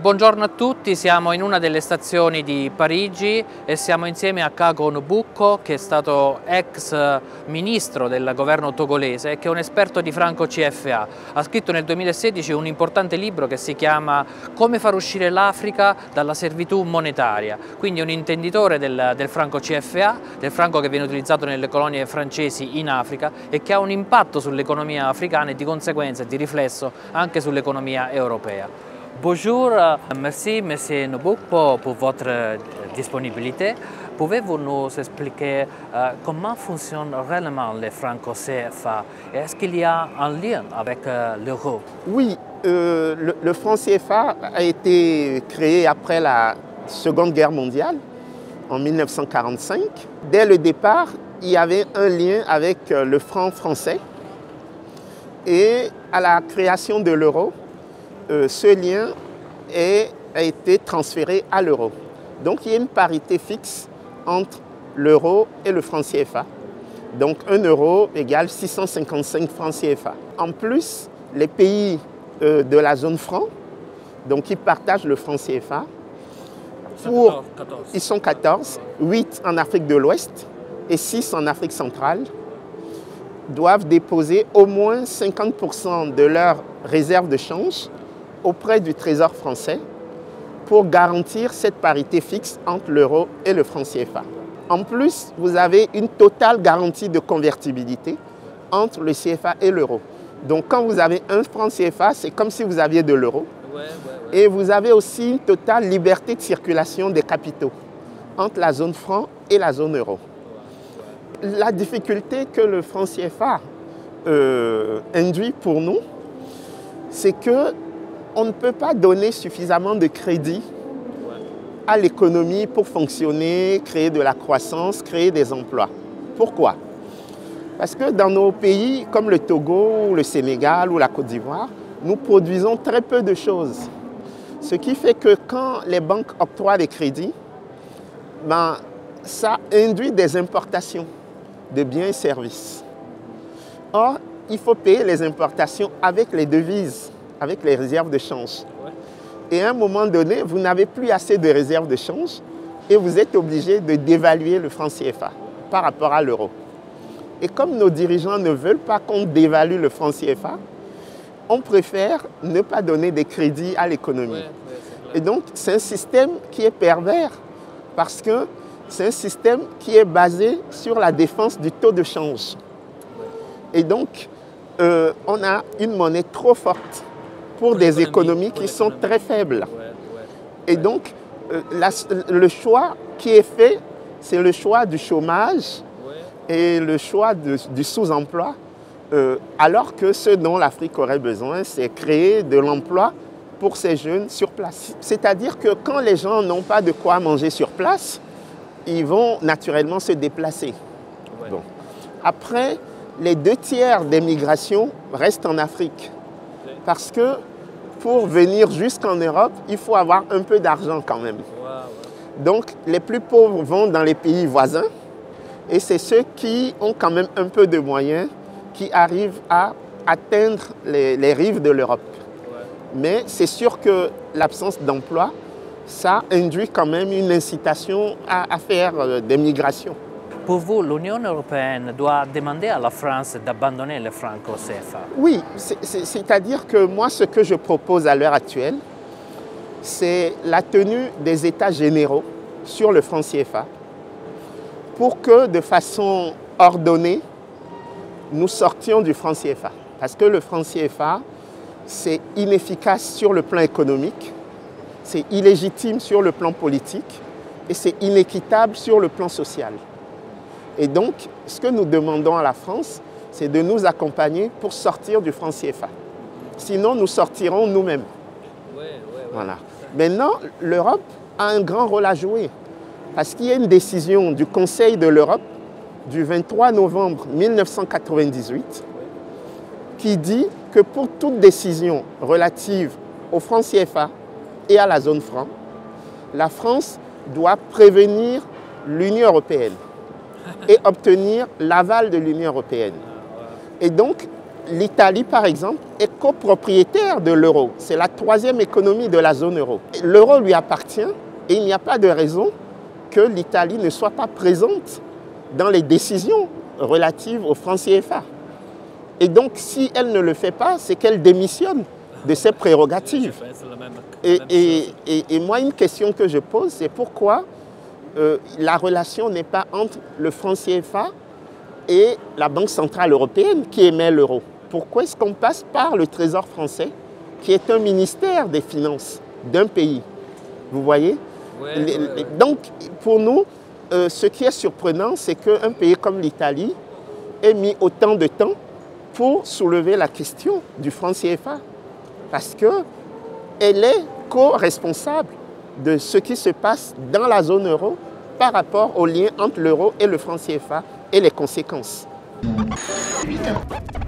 Buongiorno a tutti, siamo in una delle stazioni di Parigi e siamo insieme a Kago Boucco, che è stato ex ministro del governo togolese e che è un esperto di franco CFA. Ha scritto nel 2016 un importante libro che si chiama Come far uscire l'Africa dalla servitù monetaria, quindi un intenditore del franco CFA, del franco che viene utilizzato nelle colonie francesi in Africa e che ha un impatto sull'economia africana e di conseguenza, di riflesso, anche sull'economia europea. Bonjour, merci Monsieur Boucco pour votre disponibilité. Pouvez-vous nous expliquer comment fonctionne réellement le franco CFA? Est-ce qu'il y a un lien avec l'euro? Oui, le franc CFA a été créé après la Seconde Guerre mondiale, en 1945. Dès le départ, il y avait un lien avec le franc français. Et à la création de l'euro, ce lien a été transféré à l'euro. Donc il y a une parité fixe entre l'euro et le franc CFA. Donc 1 euro égale 655 francs CFA. En plus, les pays de la zone franc, donc ils partagent le franc CFA. Ils sont 14, 8 en Afrique de l'Ouest et 6 en Afrique centrale, doivent déposer au moins 50% de leurs réserves de change auprès du Trésor français pour garantir cette parité fixe entre l'euro et le franc CFA. En plus, vous avez une totale garantie de convertibilité entre le CFA et l'euro. Donc quand vous avez un franc CFA, c'est comme si vous aviez de l'euro. Et vous avez aussi une totale liberté de circulation des capitaux entre la zone franc et la zone euro. La difficulté que le franc CFA induit pour nous, c'est que on ne peut pas donner suffisamment de crédit à l'économie pour fonctionner, créer de la croissance, créer des emplois. Pourquoi? Parce que dans nos pays comme le Togo, le Sénégal ou la Côte d'Ivoire, nous produisons très peu de choses. Ce qui fait que quand les banques octroient des crédits, ça induit des importations de biens et services. Or, il faut payer les importations avec les devises, avec les réserves de change. Et à un moment donné, vous n'avez plus assez de réserves de change et vous êtes obligé de dévaluer le franc CFA par rapport à l'euro. Et comme nos dirigeants ne veulent pas qu'on dévalue le franc CFA, on préfère ne pas donner des crédits à l'économie. Et donc, c'est un système qui est pervers parce que c'est un système qui est basé sur la défense du taux de change. Et donc, on a une monnaie trop forte pour des économies qui sont très faibles. Et donc, le choix qui est fait, c'est le choix du chômage et le choix du sous-emploi, alors que ce dont l'Afrique aurait besoin, c'est créer de l'emploi pour ces jeunes sur place. C'est-à-dire que quand les gens n'ont pas de quoi manger sur place, ils vont naturellement se déplacer. Bon. Après, les 2/3 des migrations restent en Afrique. Parce que pour venir jusqu'en Europe, il faut avoir un peu d'argent quand même. Donc, les plus pauvres vont dans les pays voisins et c'est ceux qui ont quand même un peu de moyens qui arrivent à atteindre les rives de l'Europe. Mais c'est sûr que l'absence d'emploi, ça induit quand même une incitation à faire des migrations. Pour vous, l'Union européenne doit demander à la France d'abandonner le franco CFA? Oui, c'est-à-dire que moi, ce que je propose à l'heure actuelle, c'est la tenue des États généraux sur le franc CFA pour que, de façon ordonnée, nous sortions du franc CFA. Parce que le franc CFA, c'est inefficace sur le plan économique, c'est illégitime sur le plan politique et c'est inéquitable sur le plan social. Et donc, ce que nous demandons à la France, c'est de nous accompagner pour sortir du franc CFA. Sinon, nous sortirons nous-mêmes. Voilà. Maintenant, l'Europe a un grand rôle à jouer parce qu'il y a une décision du Conseil de l'Europe du 23 novembre 1998 qui dit que pour toute décision relative au franc CFA et à la zone franc, la France doit prévenir l'Union européenne et obtenir l'aval de l'Union européenne. Et donc, l'Italie, par exemple, est copropriétaire de l'euro. C'est la troisième économie de la zone euro. L'euro lui appartient et il n'y a pas de raison que l'Italie ne soit pas présente dans les décisions relatives au franc CFA. Et donc, si elle ne le fait pas, c'est qu'elle démissionne de ses prérogatives. Et moi, une question que je pose, c'est pourquoi la relation n'est pas entre le franc CFA et la Banque centrale européenne qui émet l'euro. Pourquoi est-ce qu'on passe par le Trésor français, qui est un ministère des finances d'un pays? Vous voyez? Donc, pour nous, ce qui est surprenant, c'est qu'un pays comme l'Italie ait mis autant de temps pour soulever la question du franc CFA. Parce qu'elle est co-responsable de ce qui se passe dans la zone euro par rapport au lien entre l'euro et le franc CFA et les conséquences. 8 ans.